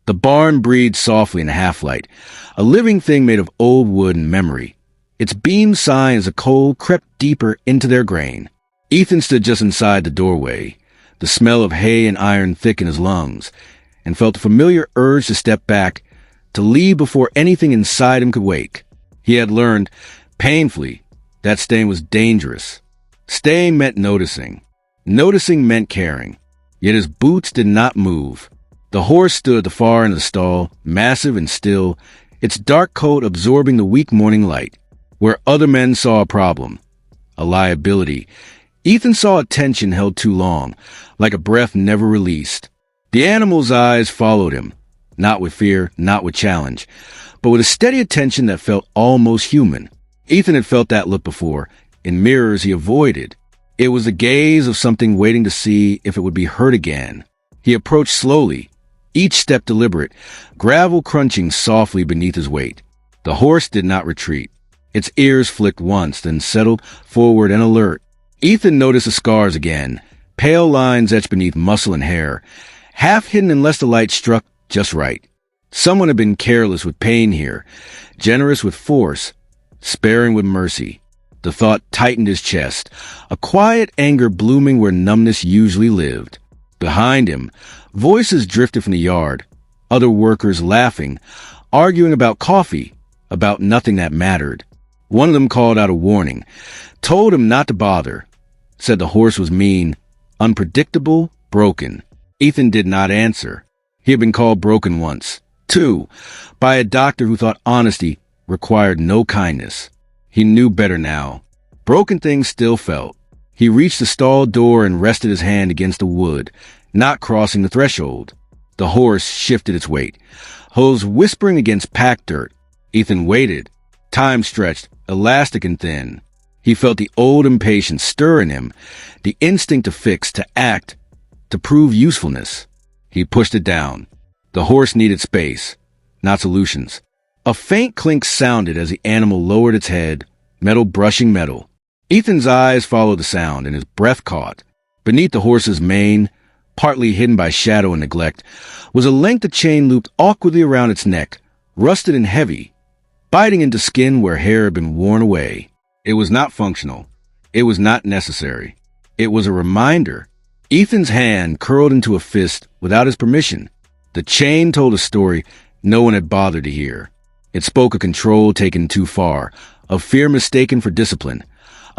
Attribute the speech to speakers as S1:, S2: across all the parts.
S1: The barn breathed softly in the half-light, a living thing made of old wood and memory. Its beams sighing as the cold crept deeper into their grain. Ethan stood just inside the doorway, the smell of hay and iron thick in his lungs, and felt a familiar urge to step back, to leave before anything inside him could wake. He had learned, painfully, that staying was dangerous. Staying meant noticing. Noticing meant caring. Yet his boots did not move. The horse stood at the far end of the stall, massive and still, its dark coat absorbing the weak morning light. Where other men saw a problem, a liability, Ethan saw a tension held too long, like a breath never released. The animal's eyes followed him, not with fear, not with challenge, but with a steady attention that felt almost human. Ethan had felt that look before, in mirrors he avoided. It was the gaze of something waiting to see if it would be hurt again. He approached slowly, each step deliberate, gravel crunching softly beneath his weight. The horse did not retreat. Its ears flicked once, then settled forward and alert. Ethan noticed the scars again, pale lines etched beneath muscle and hair, half hidden unless the light struck just right. Someone had been careless with pain here, generous with force, sparing with mercy. The thought tightened his chest, a quiet anger blooming where numbness usually lived. Behind him, voices drifted from the yard, other workers laughing, arguing about coffee, about nothing that mattered. One of them called out a warning, told him not to bother, said the horse was mean, unpredictable, broken. Ethan did not answer. He had been called broken once, too, by a doctor who thought honesty required no kindness. He knew better now. Broken things still felt. He reached the stall door and rested his hand against the wood, not crossing the threshold. The horse shifted its weight, hooves whispering against packed dirt. Ethan waited. Time stretched, elastic and thin. He felt the old impatience stir in him, the instinct to fix, to act, to prove usefulness. He pushed it down. The horse needed space, not solutions. A faint clink sounded as the animal lowered its head, metal brushing metal. Ethan's eyes followed the sound, and his breath caught. Beneath the horse's mane, partly hidden by shadow and neglect, was a length of chain looped awkwardly around its neck, rusted and heavy, biting into skin where hair had been worn away. It was not functional. It was not necessary. It was a reminder. Ethan's hand curled into a fist without his permission. The chain told a story no one had bothered to hear. It spoke of control taken too far, of fear mistaken for discipline,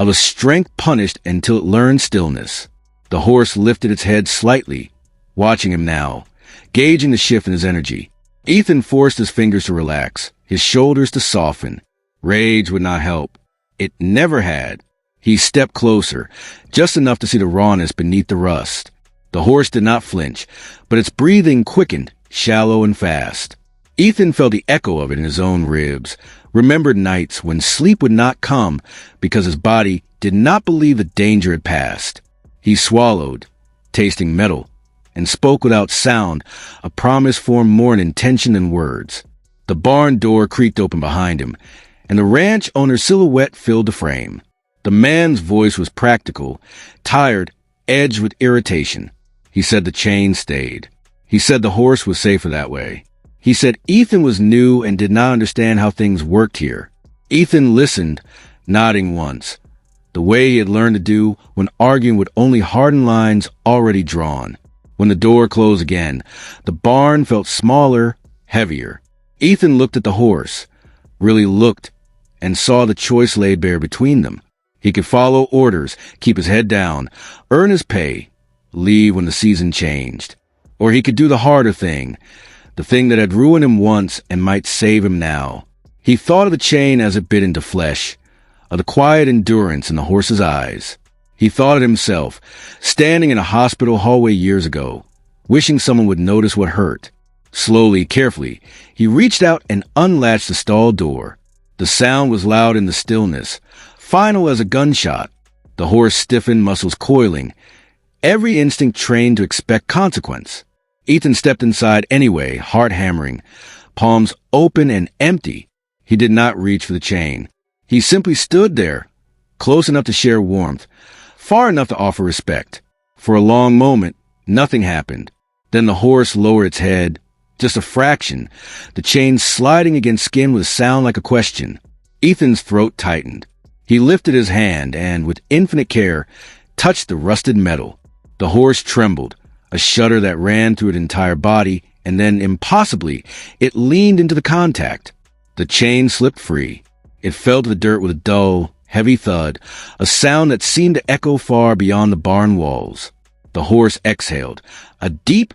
S1: of a strength punished until it learned stillness. The horse lifted its head slightly, watching him now, gauging the shift in his energy. Ethan forced his fingers to relax, his shoulders to soften. Rage would not help. It never had. He stepped closer, just enough to see the rawness beneath the rust. The horse did not flinch, but its breathing quickened, shallow and fast. Ethan felt the echo of it in his own ribs, remembered nights when sleep would not come because his body did not believe the danger had passed. He swallowed, tasting metal, and spoke without sound, a promise formed more in intention than words. The barn door creaked open behind him, and the ranch owner's silhouette filled the frame. The man's voice was practical, tired, edged with irritation. He said the chain stayed. He said the horse was safer that way. He said Ethan was new and did not understand how things worked here. Ethan listened, nodding once, the way he had learned to do when arguing with only hardened lines already drawn. When the door closed again, the barn felt smaller, heavier. Ethan looked at the horse, really looked, and saw the choice laid bare between them. He could follow orders, keep his head down, earn his pay, leave when the season changed. Or he could do the harder thing, the thing that had ruined him once and might save him now. He thought of the chain as it bit into flesh, of the quiet endurance in the horse's eyes. He thought of himself, standing in a hospital hallway years ago, wishing someone would notice what hurt. Slowly, carefully, he reached out and unlatched the stall door. The sound was loud in the stillness, final as a gunshot. The horse stiffened, muscles coiling, every instinct trained to expect consequence. Ethan stepped inside anyway, heart hammering, palms open and empty. He did not reach for the chain. He simply stood there, close enough to share warmth, far enough to offer respect. For a long moment, nothing happened. Then the horse lowered its head, Just a fraction, the chain sliding against skin with a sound like a question. Ethan's throat tightened. He lifted his hand and, with infinite care, touched the rusted metal. The horse trembled, a shudder that ran through its entire body, and then, impossibly, it leaned into the contact. The chain slipped free. It fell to the dirt with a dull, heavy thud, a sound that seemed to echo far beyond the barn walls. The horse exhaled, a deep,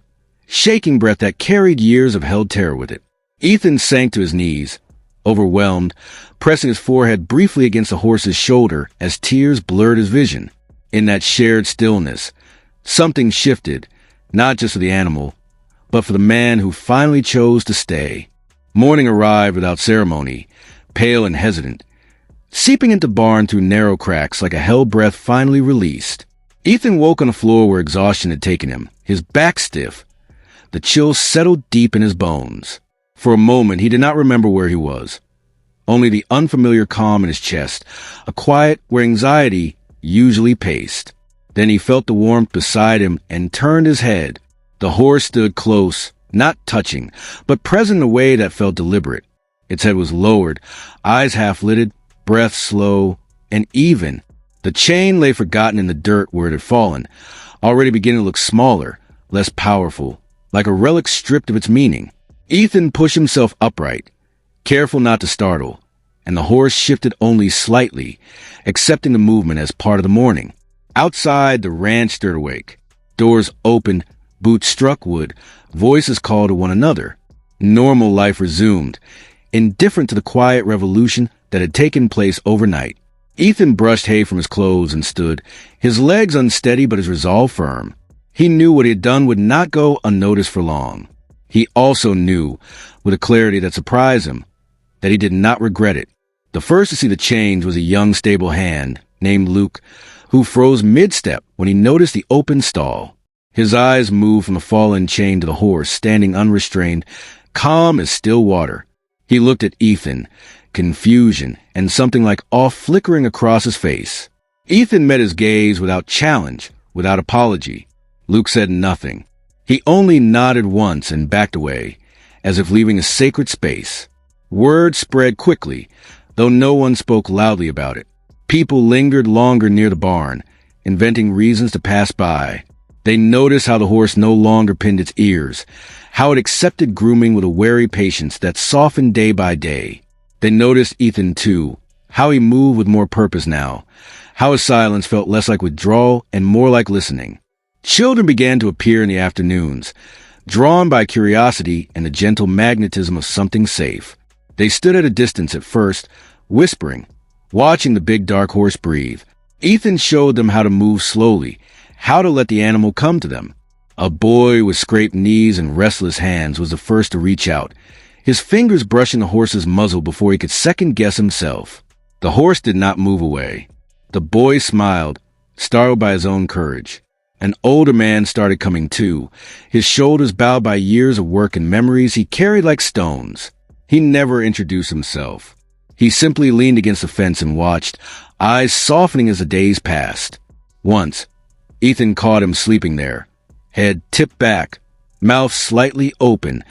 S1: shaking breath that carried years of held terror with it. Ethan sank to his knees, overwhelmed, pressing his forehead briefly against the horse's shoulder as tears blurred his vision. In that shared stillness, something shifted, not just for the animal, but for the man who finally chose to stay. Morning arrived without ceremony, pale and hesitant, seeping into barn through narrow cracks like a held breath finally released. Ethan woke on the floor where exhaustion had taken him, his back stiff. The chill settled deep in his bones. For a moment, he did not remember where he was. Only the unfamiliar calm in his chest, a quiet where anxiety usually paced. Then he felt the warmth beside him and turned his head. The horse stood close, not touching, but present in a way that felt deliberate. Its head was lowered, eyes half-lidded, breath slow and even. The chain lay forgotten in the dirt where it had fallen, already beginning to look smaller, less powerful, like a relic stripped of its meaning. Ethan pushed himself upright, careful not to startle, and the horse shifted only slightly, accepting the movement as part of the morning. Outside, the ranch stirred awake. Doors opened, boots struck wood, voices called to one another. Normal life resumed, indifferent to the quiet revolution that had taken place overnight. Ethan brushed hay from his clothes and stood, his legs unsteady but his resolve firm. He knew what he had done would not go unnoticed for long. He also knew, with a clarity that surprised him, that he did not regret it. The first to see the change was a young, stable hand named Luke, who froze mid-step when he noticed the open stall. His eyes moved from the fallen chain to the horse, standing unrestrained, calm as still water. He looked at Ethan, confusion and something like awe flickering across his face. Ethan met his gaze without challenge, without apology. Luke said nothing. He only nodded once and backed away, as if leaving a sacred space. Word spread quickly, though no one spoke loudly about it. People lingered longer near the barn, inventing reasons to pass by. They noticed how the horse no longer pinned its ears, how it accepted grooming with a wary patience that softened day by day. They noticed Ethan, too, how he moved with more purpose now, how his silence felt less like withdrawal and more like listening. Children began to appear in the afternoons, drawn by curiosity and the gentle magnetism of something safe. They stood at a distance at first, whispering, watching the big dark horse breathe. Ethan showed them how to move slowly, how to let the animal come to them. A boy with scraped knees and restless hands was the first to reach out, his fingers brushing the horse's muzzle before he could second-guess himself. The horse did not move away. The boy smiled, startled by his own courage. An older man started coming too, his shoulders bowed by years of work and memories he carried like stones. He never introduced himself. He simply leaned against the fence and watched, eyes softening as the days passed. Once, Ethan caught him sleeping there, head tipped back, mouth slightly open,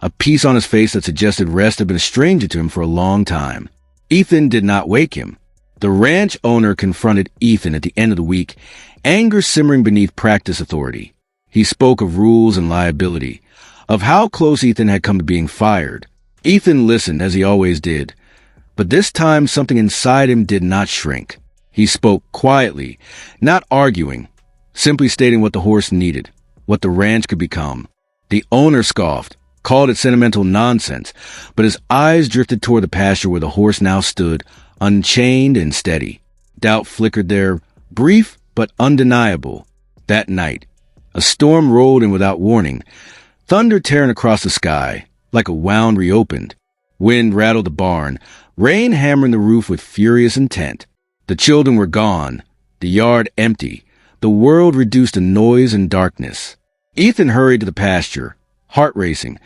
S1: a piece on his face that suggested rest had been a stranger to him for a long time. Ethan did not wake him. The ranch owner confronted Ethan at the end of the week, anger simmering beneath practice authority. He spoke of rules and liability, of how close Ethan had come to being fired. Ethan listened, as he always did, but this time something inside him did not shrink. He spoke quietly, not arguing, simply stating what the horse needed, what the ranch could become. The owner scoffed, called it sentimental nonsense, but his eyes drifted toward the pasture where the horse now stood, unchained and steady. Doubt flickered there, brief but undeniable. That night, a storm rolled in without warning, thunder tearing across the sky, like a wound reopened. Wind rattled the barn, rain hammering the roof with furious intent. The children were gone, the yard empty, the world reduced to noise and darkness. Ethan hurried to the pasture, heart racing,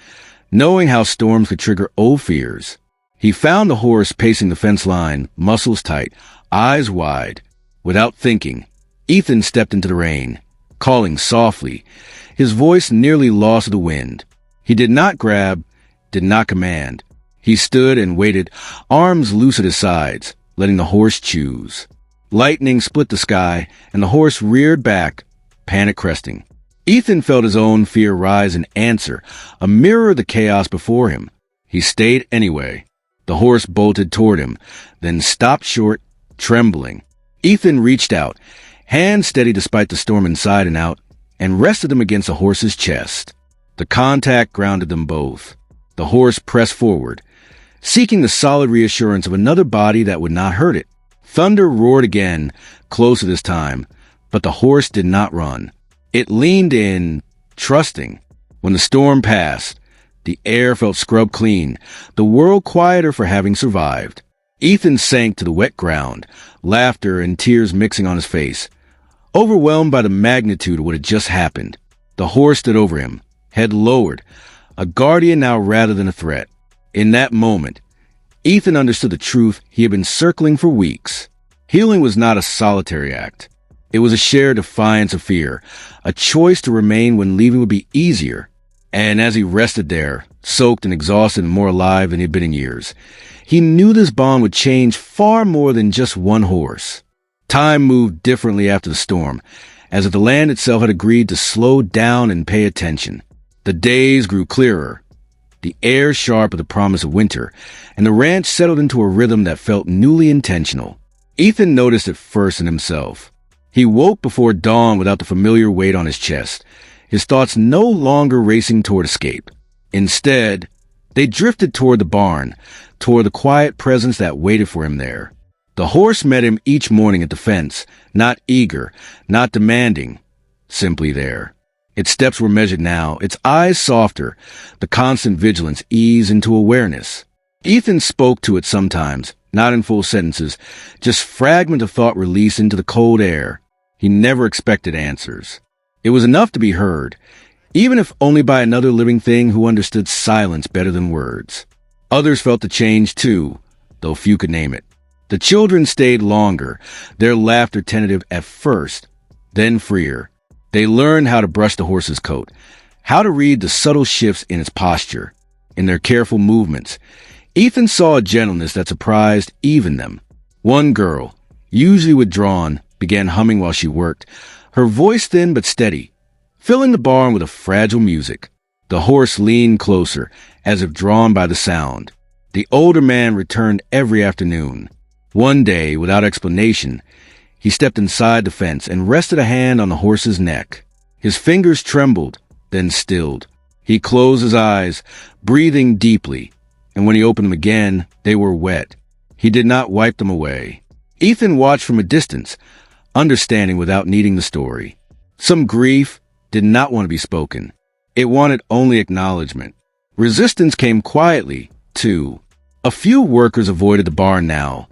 S1: knowing how storms could trigger old fears. He found the horse pacing the fence line, muscles tight, eyes wide. Without thinking, Ethan stepped into the rain, calling softly, his voice nearly lost to the wind. He did not grab, did not command. He stood and waited, arms loose at his sides, letting the horse choose. Lightning split the sky, and the horse reared back, panic cresting. Ethan felt his own fear rise and answer, a mirror of the chaos before him. He stayed anyway. The horse bolted toward him, then stopped short, trembling. Ethan reached out, hands steady despite the storm inside and out, and rested them against the horse's chest. The contact grounded them both. The horse pressed forward, seeking the solid reassurance of another body that would not hurt it. Thunder roared again, closer this time, but the horse did not run. It leaned in, trusting. When the storm passed, the air felt scrubbed clean, the world quieter for having survived. Ethan sank to the wet ground, laughter and tears mixing on his face, overwhelmed by the magnitude of what had just happened. The horse stood over him, head lowered, a guardian now rather than a threat. In that moment, Ethan understood the truth he had been circling for weeks. Healing was not a solitary act. It was a shared defiance of fear, a choice to remain when leaving would be easier. And as he rested there, soaked and exhausted and more alive than he had been in years, he knew this bond would change far more than just one horse. Time moved differently after the storm, as if the land itself had agreed to slow down and pay attention. The days grew clearer, the air sharp with the promise of winter, and the ranch settled into a rhythm that felt newly intentional. Ethan noticed it first in himself. He woke before dawn without the familiar weight on his chest, his thoughts no longer racing toward escape. Instead, they drifted toward the barn, toward the quiet presence that waited for him there. The horse met him each morning at the fence, not eager, not demanding, simply there. Its steps were measured now, its eyes softer, the constant vigilance eased into awareness. Ethan spoke to it sometimes, not in full sentences, just fragments of thought released into the cold air. He never expected answers. It was enough to be heard, even if only by another living thing who understood silence better than words. Others felt the change too, though few could name it. The children stayed longer, their laughter tentative at first, then freer. They learned how to brush the horse's coat, how to read the subtle shifts in its posture, in their careful movements. Ethan saw a gentleness that surprised even them. One girl, usually withdrawn, began humming while she worked, her voice thin but steady, filling the barn with a fragile music. The horse leaned closer, as if drawn by the sound. The older man returned every afternoon. One day, without explanation, he stepped inside the fence and rested a hand on the horse's neck. His fingers trembled, then stilled. He closed his eyes, breathing deeply, and when he opened them again, they were wet. He did not wipe them away. Ethan watched from a distance, understanding without needing the story. Some grief did not want to be spoken. It wanted only acknowledgement. Resistance came quietly, too. A few workers avoided the barn now,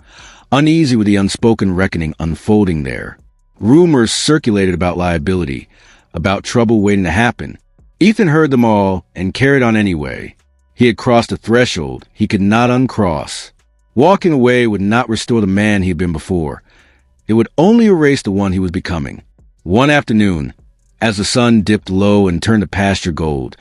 S1: uneasy with the unspoken reckoning unfolding there. Rumors circulated about liability, about trouble waiting to happen. Ethan heard them all and carried on anyway. He had crossed a threshold he could not uncross. Walking away would not restore the man he had been before. It would only erase the one he was becoming. One afternoon, as the sun dipped low and turned to pasture gold,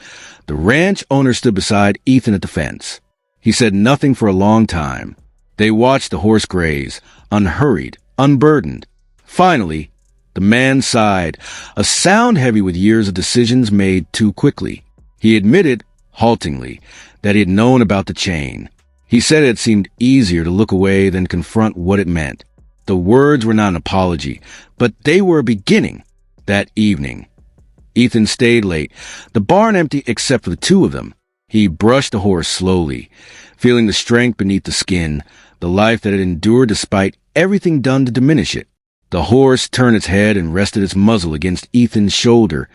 S1: the ranch owner stood beside Ethan at the fence. He said nothing for a long time. They watched the horse graze, unhurried, unburdened. Finally, the man sighed, a sound heavy with years of decisions made too quickly. He admitted, haltingly, that he had known about the chain. He said it seemed easier to look away than confront what it meant. The words were not an apology, but they were a beginning. That evening, Ethan stayed late, the barn empty except for the two of them. He brushed the horse slowly, feeling the strength beneath the skin, the life that had endured despite everything done to diminish it. The horse turned its head and rested its muzzle against Ethan's shoulder,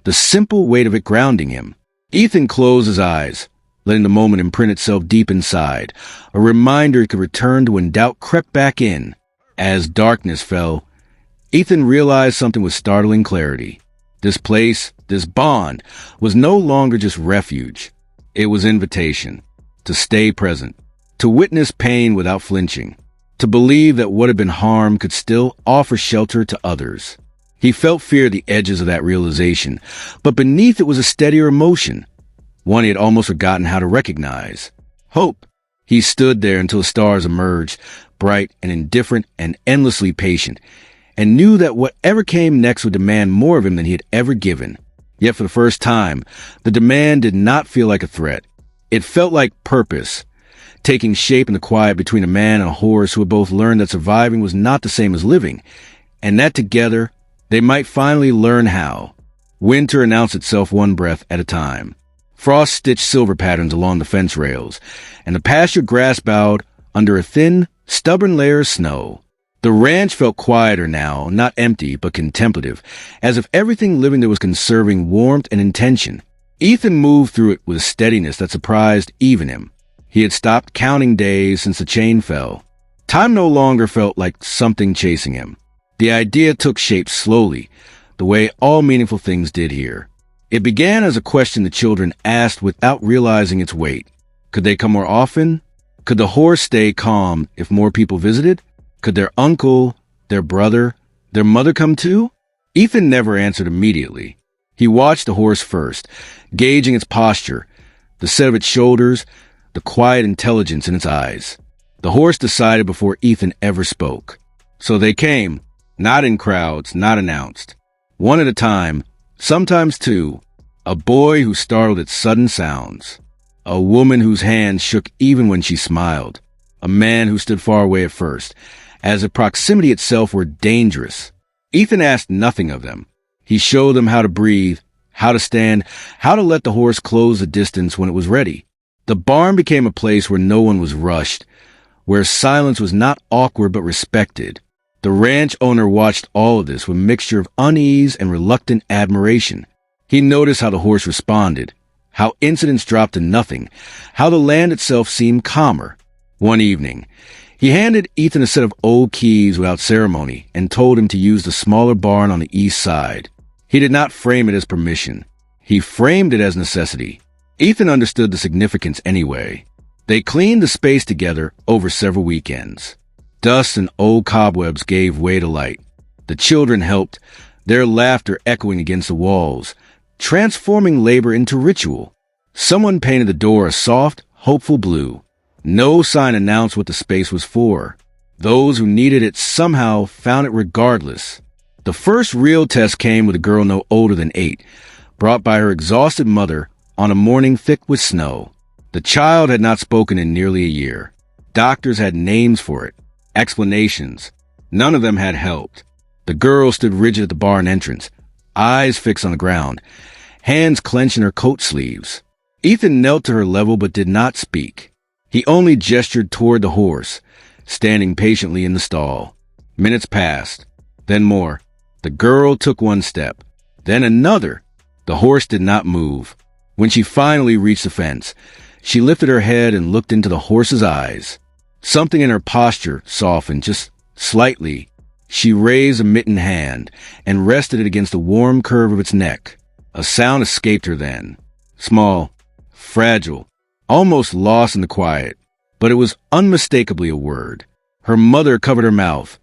S1: the simple weight of it grounding him. Ethan closed his eyes, letting the moment imprint itself deep inside, a reminder he could return to when doubt crept back in. As darkness fell, Ethan realized something with startling clarity. This place, this bond, was no longer just refuge. It was invitation to stay present, to witness pain without flinching, to believe that what had been harmed could still offer shelter to others. He felt fear at the edges of that realization, but beneath it was a steadier emotion, one he had almost forgotten how to recognize. Hope. He stood there until the stars emerged, bright and indifferent and endlessly patient, and knew that whatever came next would demand more of him than he had ever given. Yet for the first time, the demand did not feel like a threat. It felt like purpose, taking shape in the quiet between a man and a horse who had both learned that surviving was not the same as living, and that together they might finally learn how. Winter announced itself one breath at a time. Frost stitched silver patterns along the fence rails, and the pasture grass bowed under a thin, stubborn layer of snow. The ranch felt quieter now, not empty, but contemplative, as if everything living there was conserving warmth and intention. Ethan moved through it with a steadiness that surprised even him. He had stopped counting days since the chain fell. Time no longer felt like something chasing him. The idea took shape slowly, the way all meaningful things did here. It began as a question the children asked without realizing its weight. Could they come more often? Could the horse stay calm if more people visited? Could their uncle, their brother, their mother come too? Ethan never answered immediately. He watched the horse first, gauging its posture, the set of its shoulders, the quiet intelligence in its eyes. The horse decided before Ethan ever spoke. So they came, not in crowds, not announced. One at a time, sometimes two. A boy who startled at sudden sounds. A woman whose hands shook even when she smiled. A man who stood far away at first, as if proximity itself were dangerous. Ethan asked nothing of them. He showed them how to breathe, how to stand, how to let the horse close the distance when it was ready. The barn became a place where no one was rushed, where silence was not awkward but respected. The ranch owner watched all of this with a mixture of unease and reluctant admiration. He noticed how the horse responded, how incidents dropped to nothing, how the land itself seemed calmer. One evening, he handed Ethan a set of old keys without ceremony and told him to use the smaller barn on the east side. He did not frame it as permission. He framed it as necessity. Ethan understood the significance anyway. They cleaned the space together over several weekends. Dust and old cobwebs gave way to light. The children helped, their laughter echoing against the walls, transforming labor into ritual. Someone painted the door a soft, hopeful blue. No sign announced what the space was for. Those who needed it somehow found it regardless. The first real test came with a girl no older than 8, brought by her exhausted mother on a morning thick with snow. The child had not spoken in nearly a year. Doctors had names for it, explanations. None of them had helped. The girl stood rigid at the barn entrance, eyes fixed on the ground, hands clenched in her coat sleeves. Ethan knelt to her level but did not speak. He only gestured toward the horse, standing patiently in the stall. Minutes passed, then more. The girl took one step, then another. The horse did not move. When she finally reached the fence, she lifted her head and looked into the horse's eyes. Something in her posture softened just slightly. She raised a mittened hand and rested it against the warm curve of its neck. A sound escaped her then. Small, fragile, almost lost in the quiet, but it was unmistakably a word. Her mother covered her mouth,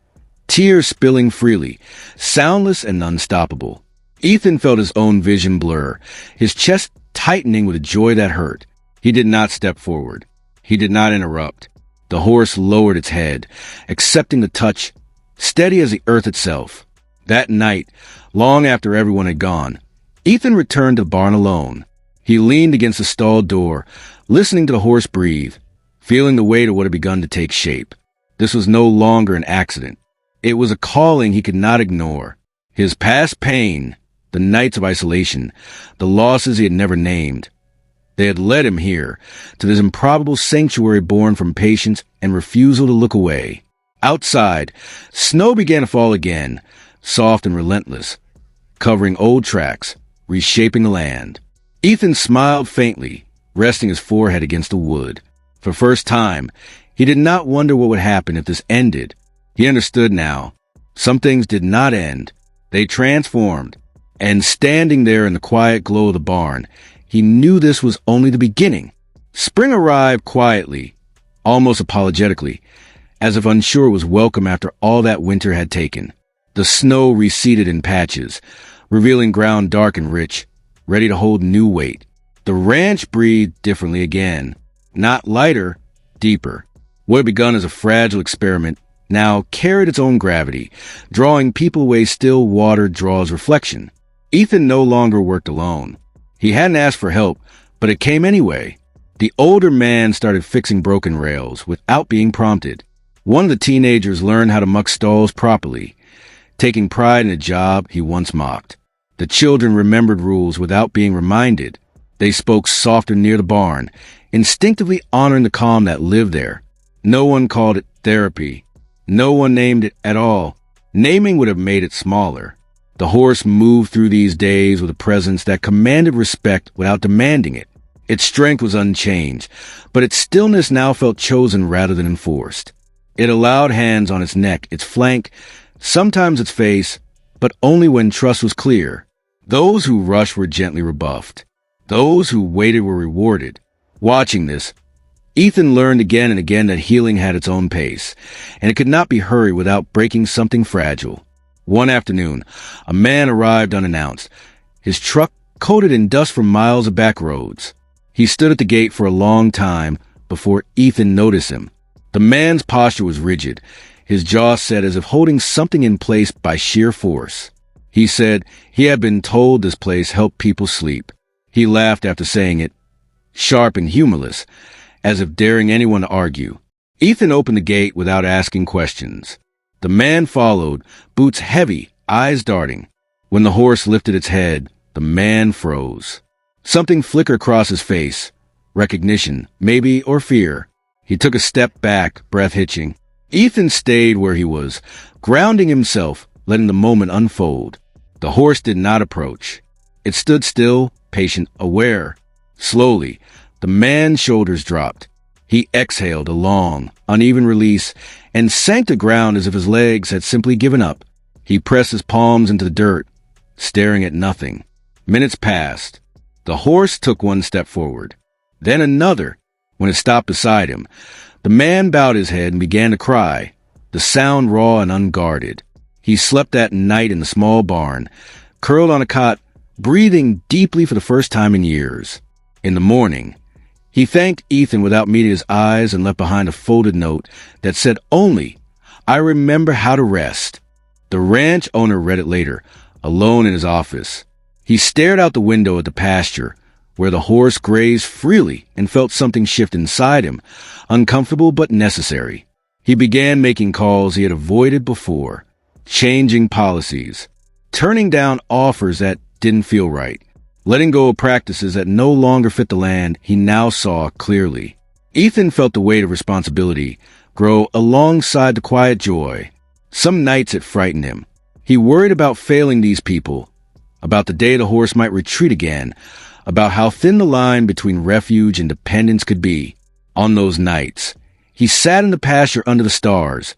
S1: tears spilling freely, soundless and unstoppable. Ethan felt his own vision blur, his chest tightening with a joy that hurt. He did not step forward. He did not interrupt. The horse lowered its head, accepting the touch, steady as the earth itself. That night, long after everyone had gone, Ethan returned to the barn alone. He leaned against the stall door, listening to the horse breathe, feeling the weight of what had begun to take shape. This was no longer an accident. It was a calling he could not ignore. His past pain, the nights of isolation, the losses he had never named. They had led him here, to this improbable sanctuary born from patience and refusal to look away. Outside, snow began to fall again, soft and relentless, covering old tracks, reshaping the land. Ethan smiled faintly, resting his forehead against the wood. For the first time, he did not wonder what would happen if this ended. He understood now. Some things did not end. They transformed. And standing there in the quiet glow of the barn, he knew this was only the beginning. Spring arrived quietly, almost apologetically, as if unsure it was welcome after all that winter had taken. The snow receded in patches, revealing ground dark and rich, ready to hold new weight. The ranch breathed differently again. Not lighter, deeper. What had begun as a fragile experiment now carried its own gravity, drawing people away still water draws reflection. Ethan no longer worked alone. He hadn't asked for help, but it came anyway. The older man started fixing broken rails without being prompted. One of the teenagers learned how to muck stalls properly, taking pride in a job he once mocked. The children remembered rules without being reminded. They spoke softer near the barn, instinctively honoring the calm that lived there. No one called it therapy. No one named it at all. Naming would have made it smaller. The horse moved through these days with a presence that commanded respect without demanding it. Its strength was unchanged, but its stillness now felt chosen rather than enforced. It allowed hands on its neck, its flank, sometimes its face, but only when trust was clear. Those who rushed were gently rebuffed. Those who waited were rewarded. Watching this, Ethan learned again and again that healing had its own pace, and it could not be hurried without breaking something fragile. One afternoon, a man arrived unannounced, his truck coated in dust from miles of back roads. He stood at the gate for a long time before Ethan noticed him. The man's posture was rigid, his jaw set as if holding something in place by sheer force. He said he had been told this place helped people sleep. He laughed after saying it, sharp and humorless, as if daring anyone to argue. Ethan opened the gate without asking questions. The man followed, boots heavy, eyes darting. When the horse lifted its head, the man froze. Something flickered across his face. Recognition, maybe, or fear. He took a step back, breath hitching. Ethan stayed where he was, grounding himself, letting the moment unfold. The horse did not approach. It stood still, patient, aware. Slowly, the man's shoulders dropped. He exhaled a long, uneven release and sank to ground as if his legs had simply given up. He pressed his palms into the dirt, staring at nothing. Minutes passed. The horse took one step forward, then another. When it stopped beside him, the man bowed his head and began to cry, the sound raw and unguarded. He slept that night in the small barn, curled on a cot, breathing deeply for the first time in years. In the morning, he thanked Ethan without meeting his eyes and left behind a folded note that said only, "I remember how to rest." The ranch owner read it later, alone in his office. He stared out the window at the pasture, where the horse grazed freely, and felt something shift inside him, uncomfortable but necessary. He began making calls he had avoided before, changing policies, turning down offers that didn't feel right, letting go of practices that no longer fit the land he now saw clearly. Ethan felt the weight of responsibility grow alongside the quiet joy. Some nights it frightened him. He worried about failing these people, about the day the horse might retreat again, about how thin the line between refuge and dependence could be. On those nights, he sat in the pasture under the stars,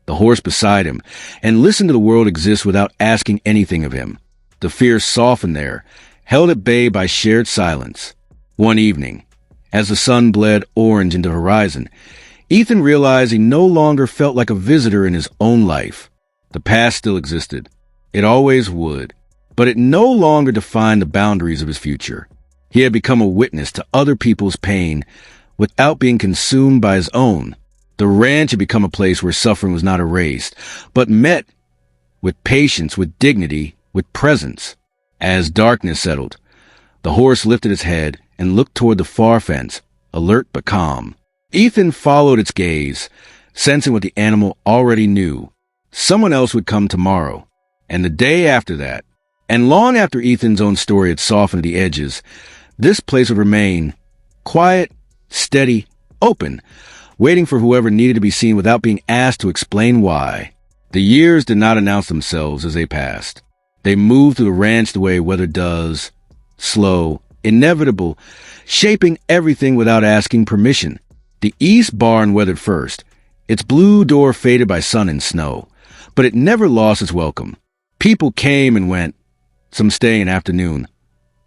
S1: the horse beside him, and listened to the world exist without asking anything of him. The fear softened there, held at bay by shared silence. One evening, as the sun bled orange into the horizon, Ethan realized he no longer felt like a visitor in his own life. The past still existed. It always would. But it no longer defined the boundaries of his future. He had become a witness to other people's pain without being consumed by his own. The ranch had become a place where suffering was not erased, but met with patience, with dignity, with presence. As darkness settled, the horse lifted its head and looked toward the far fence, alert but calm. Ethan followed its gaze, sensing what the animal already knew. Someone else would come tomorrow, and the day after that. And long after Ethan's own story had softened the edges, this place would remain quiet, steady, open, waiting for whoever needed to be seen without being asked to explain why. The years did not announce themselves as they passed. They moved through the ranch the way weather does, slow, inevitable, shaping everything without asking permission. The east barn weathered first, its blue door faded by sun and snow, but it never lost its welcome. People came and went, some staying an afternoon,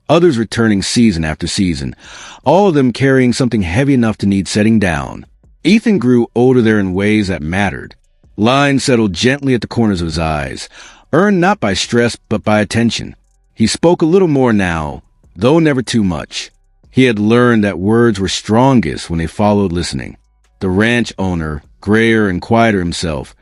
S1: others returning season after season, all of them carrying something heavy enough to need setting down. Ethan grew older there in ways that mattered. Lines settled gently at the corners of his eyes, earned not by stress but by attention. He spoke a little more now, though never too much. He had learned that words were strongest when they followed listening. The ranch owner, grayer and quieter himself,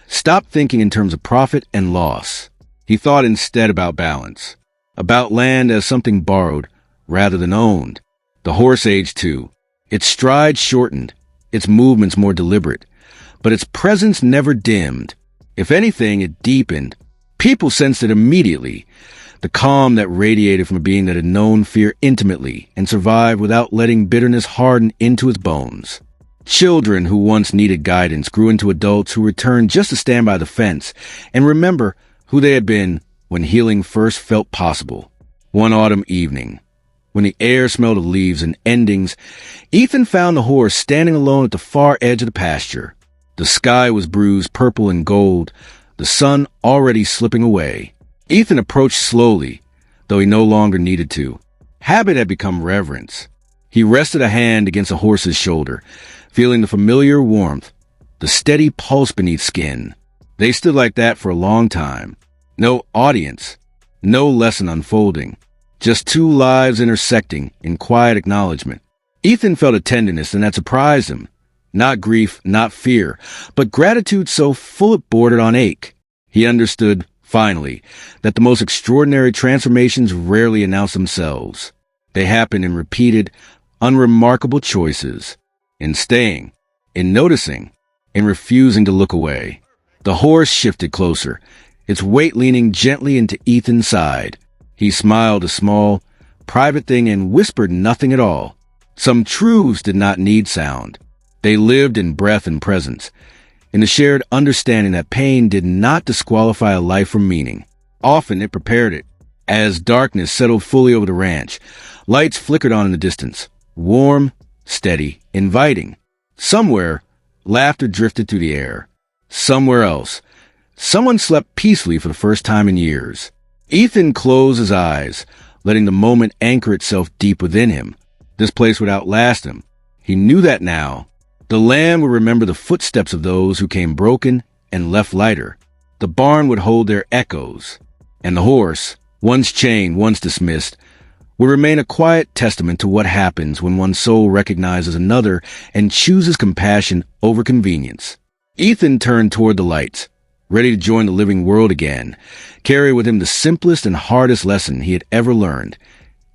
S1: stopped thinking in terms of profit and loss. He thought instead about balance, about land as something borrowed rather than owned. The horse aged too. Its stride shortened, its movements more deliberate, but its presence never dimmed. If anything, it deepened. People sensed it immediately, the calm that radiated from a being that had known fear intimately and survived without letting bitterness harden into its bones. Children who once needed guidance grew into adults who returned just to stand by the fence and remember who they had been when healing first felt possible. One autumn evening, when the air smelled of leaves and endings, Ethan found the horse standing alone at the far edge of the pasture. The sky was bruised purple and gold, the sun already slipping away. Ethan approached slowly, though he no longer needed to. Habit had become reverence. He rested a hand against the horse's shoulder, feeling the familiar warmth, the steady pulse beneath skin. They stood like that for a long time. No audience, no lesson unfolding. Just two lives intersecting in quiet acknowledgement. Ethan felt a tenderness, and that surprised him. Not grief, not fear, but gratitude so full it bordered on ache. He understood, finally, that the most extraordinary transformations rarely announce themselves. They happen in repeated, unremarkable choices. In staying, in noticing, in refusing to look away. The horse shifted closer, its weight leaning gently into Ethan's side. He smiled a small, private thing and whispered nothing at all. Some truths did not need sound. They lived in breath and presence, in the shared understanding that pain did not disqualify a life from meaning. Often it prepared it. As darkness settled fully over the ranch, lights flickered on in the distance, warm, steady, inviting. Somewhere, laughter drifted through the air. Somewhere else, someone slept peacefully for the first time in years. Ethan closed his eyes, letting the moment anchor itself deep within him. This place would outlast him. He knew that now. The land would remember the footsteps of those who came broken and left lighter. The barn would hold their echoes. And the horse, once chained, once dismissed, would remain a quiet testament to what happens when one's soul recognizes another and chooses compassion over convenience. Ethan turned toward the lights, ready to join the living world again, carry with him the simplest and hardest lesson he had ever learned.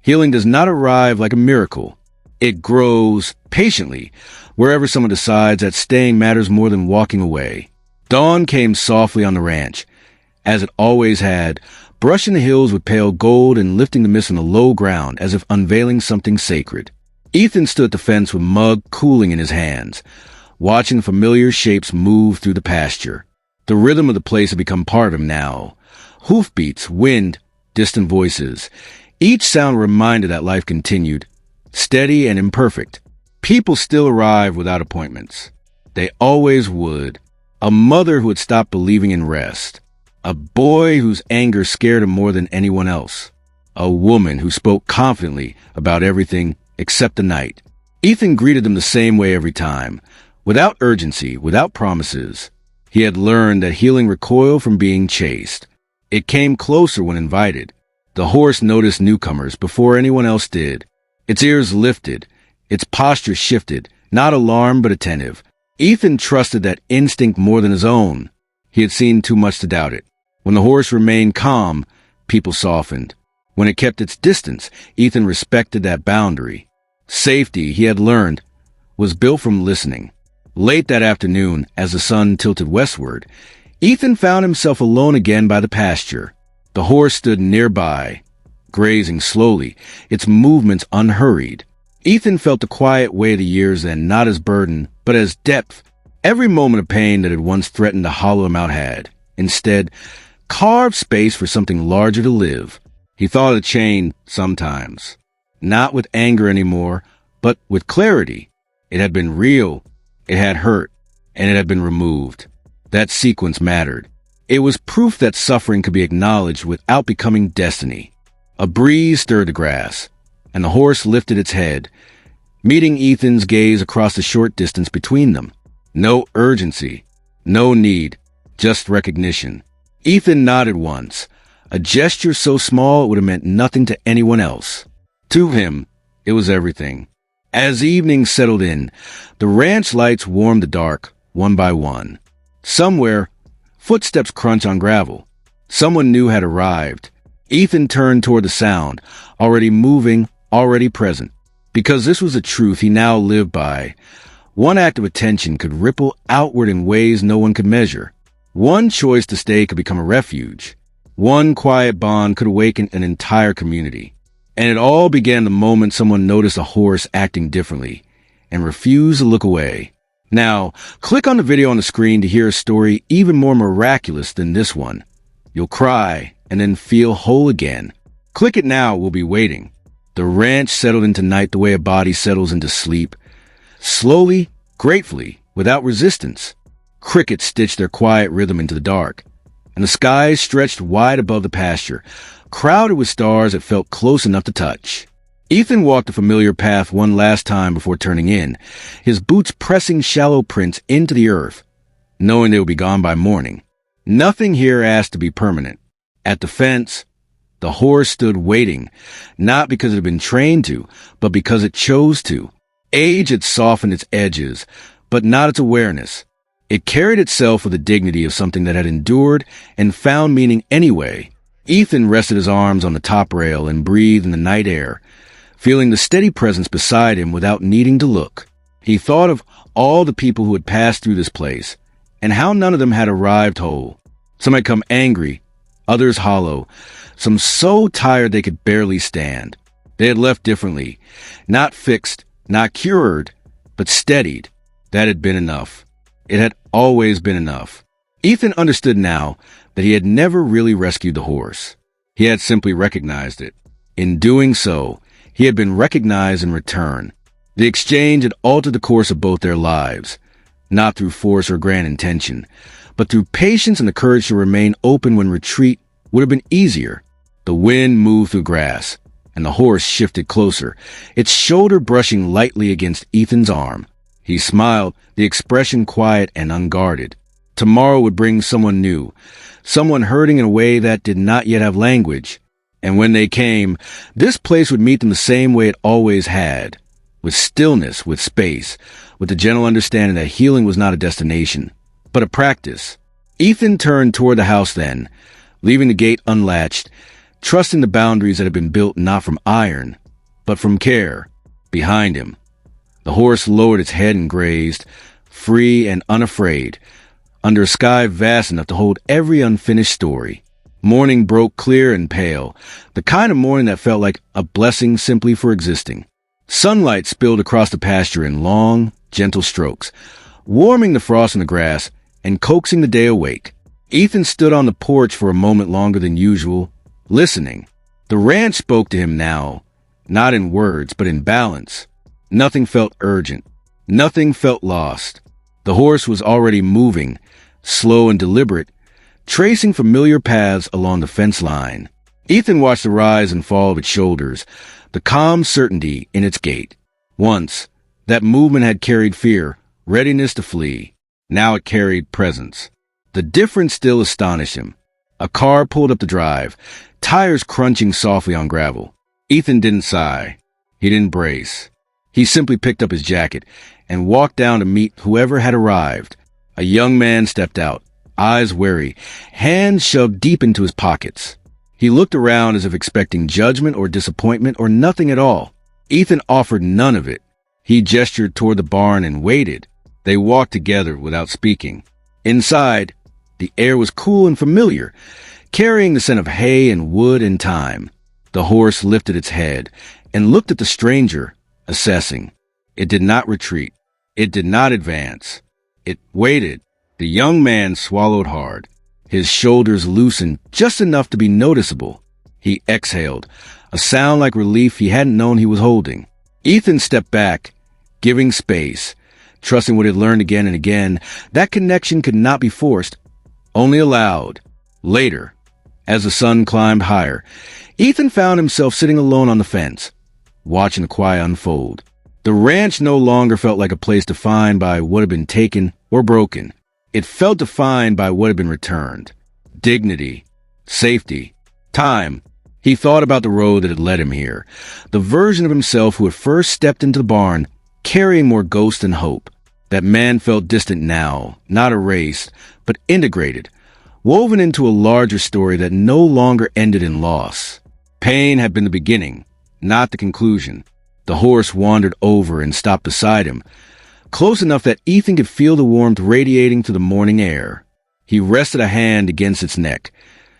S1: Healing does not arrive like a miracle. It grows patiently, wherever someone decides that staying matters more than walking away. Dawn came softly on the ranch, as it always had, brushing the hills with pale gold and lifting the mist on the low ground as if unveiling something sacred. Ethan stood at the fence with mug cooling in his hands, watching familiar shapes move through the pasture. The rhythm of the place had become part of him now. Hoofbeats, wind, distant voices. Each sound reminded that life continued, steady and imperfect. People still arrived without appointments. They always would. A mother who had stopped believing in rest. A boy whose anger scared him more than anyone else. A woman who spoke confidently about everything except the night. Ethan greeted them the same way every time, without urgency, without promises. He had learned that healing recoiled from being chased. It came closer when invited. The horse noticed newcomers before anyone else did. Its ears lifted, its posture shifted, not alarmed but attentive. Ethan trusted that instinct more than his own. He had seen too much to doubt it. When the horse remained calm, people softened. When it kept its distance, Ethan respected that boundary. Safety, he had learned, was built from listening. Late that afternoon, as the sun tilted westward, Ethan found himself alone again by the pasture. The horse stood nearby, grazing slowly, its movements unhurried. Ethan felt the quiet weight of the years then, not as burden, but as depth. Every moment of pain that had once threatened to hollow him out had, instead, carved space for something larger to live. He thought of the chain sometimes, not with anger anymore, but with clarity. It had been real, it had hurt, and it had been removed. That sequence mattered. It was proof that suffering could be acknowledged without becoming destiny. A breeze stirred the grass, and the horse lifted its head, meeting Ethan's gaze across the short distance between them. No urgency, no need, just recognition. Ethan nodded once, a gesture so small it would have meant nothing to anyone else. To him, It was everything. As evening settled in, the ranch lights warmed the dark, one by one. Somewhere, footsteps crunch on gravel. Someone new had arrived. Ethan turned toward the sound, already moving, already present. Because this was a truth he now lived by. One act of attention could ripple outward in ways no one could measure. One choice to stay could become a refuge. One quiet bond could awaken an entire community. And it all began the moment someone noticed a horse acting differently and refused to look away. Now, click on the video on the screen to hear a story even more miraculous than this one. You'll cry and then feel whole again. Click it now, we'll be waiting. The ranch settled into night the way a body settles into sleep. Slowly, gratefully, without resistance. Crickets stitched their quiet rhythm into the dark, and the skies stretched wide above the pasture, crowded with stars that felt close enough to touch. Ethan walked the familiar path one last time before turning in, his boots pressing shallow prints into the earth, knowing they would be gone by morning. Nothing here asked to be permanent. At the fence, the horse stood waiting, not because it had been trained to, but because it chose to. Age had softened its edges, but not its awareness. It carried itself with the dignity of something that had endured and found meaning anyway. Ethan rested his arms on the top rail and breathed in the night air, feeling the steady presence beside him without needing to look. He thought of all the people who had passed through this place, and how none of them had arrived whole. Some had come angry, others hollow, some so tired they could barely stand. They had left differently, not fixed, not cured, but steadied. That had been enough. It had always been enough. Ethan understood now that he had never really rescued the horse. He had simply recognized it. In doing so, he had been recognized in return. The exchange had altered the course of both their lives, not through force or grand intention, but through patience and the courage to remain open when retreat would have been easier. The wind moved through grass, and the horse shifted closer, its shoulder brushing lightly against Ethan's arm. He smiled, the expression quiet and unguarded. Tomorrow would bring someone new, someone hurting in a way that did not yet have language. And when they came, this place would meet them the same way it always had, with stillness, with space, with the gentle understanding that healing was not a destination, but a practice. Ethan turned toward the house then, leaving the gate unlatched, trusting the boundaries that had been built not from iron, but from care. Behind him, the horse lowered its head and grazed, free and unafraid, under a sky vast enough to hold every unfinished story. Morning broke clear and pale, the kind of morning that felt like a blessing simply for existing. Sunlight spilled across the pasture in long, gentle strokes, warming the frost in the grass and coaxing the day awake. Ethan stood on the porch for a moment longer than usual, listening. The ranch spoke to him now, not in words, but in balance. Nothing felt urgent. Nothing felt lost. The horse was already moving, slow and deliberate, tracing familiar paths along the fence line. Ethan watched the rise and fall of its shoulders, the calm certainty in its gait. Once, that movement had carried fear, readiness to flee. Now it carried presence. The difference still astonished him. A car pulled up the drive, tires crunching softly on gravel. Ethan didn't sigh. He didn't brace. He simply picked up his jacket and walked down to meet whoever had arrived. A young man stepped out, eyes wary, hands shoved deep into his pockets. He looked around as if expecting judgment or disappointment or nothing at all. Ethan offered none of it. He gestured toward the barn and waited. They walked together without speaking. Inside, the air was cool and familiar, carrying the scent of hay and wood and time. The horse lifted its head and looked at the stranger, assessing. It did not retreat. It did not advance. It waited. The young man swallowed hard. His shoulders loosened just enough to be noticeable. He exhaled, a sound like relief he hadn't known he was holding. Ethan stepped back, giving space, trusting what he'd learned again and again. That connection could not be forced, only allowed. Later, as the sun climbed higher, Ethan found himself sitting alone on the fence, watching the quiet unfold. The ranch no longer felt like a place defined by what had been taken or broken. It felt defined by what had been returned. Dignity, safety, time, He thought about the road that had led him here, the version of himself who had first stepped into the barn, carrying more ghost than hope. That man felt distant now, not erased, but integrated, woven into a larger story that no longer ended in loss. Pain had been the beginning, not the conclusion. The horse wandered over and stopped beside him, close enough that Ethan could feel the warmth radiating through the morning air. He rested a hand against its neck,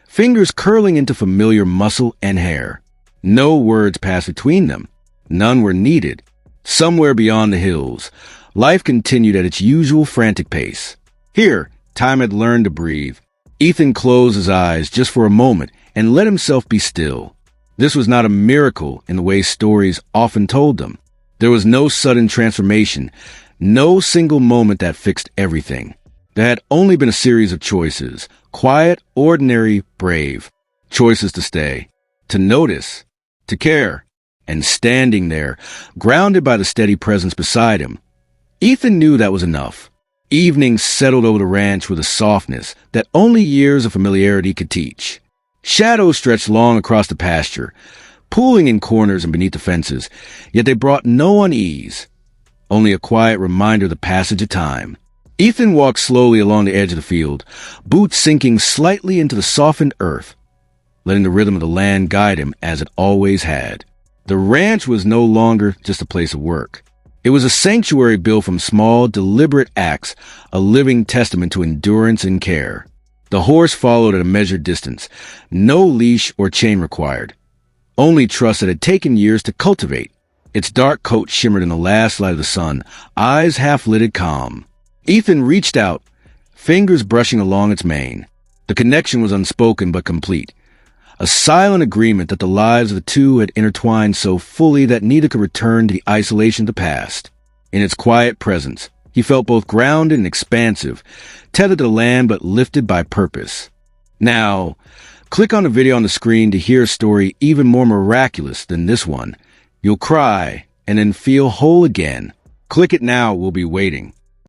S1: fingers curling into familiar muscle and hair. No words passed between them. None were needed. Somewhere beyond the hills, life continued at its usual frantic pace. Here, time had learned to breathe. Ethan closed his eyes just for a moment and let himself be still. This was not a miracle in the way stories often told them. There was no sudden transformation, no single moment that fixed everything. There had only been a series of choices, quiet, ordinary, brave. Choices to stay, to notice, to care. And standing there, grounded by the steady presence beside him, Ethan knew that was enough. Evening settled over the ranch with a softness that only years of familiarity could teach. Shadows stretched long across the pasture, pooling in corners and beneath the fences, yet they brought no unease, only a quiet reminder of the passage of time. Ethan walked slowly along the edge of the field, boots sinking slightly into the softened earth, letting the rhythm of the land guide him as it always had. The ranch was no longer just a place of work. It was a sanctuary built from small, deliberate acts, a living testament to endurance and care. The horse followed at a measured distance, no leash or chain required, only trust that had taken years to cultivate. Its dark coat shimmered in the last light of the sun, eyes half-lidded calm. Ethan reached out, fingers brushing along its mane. The connection was unspoken but complete. A silent agreement that the lives of the two had intertwined so fully that neither could return to the isolation of the past. In its quiet presence, he felt both grounded and expansive, tethered to the land but lifted by purpose. Now, click on the video on the screen to hear a story even more miraculous than this one. You'll cry and then feel whole again. Click it now, we'll be waiting.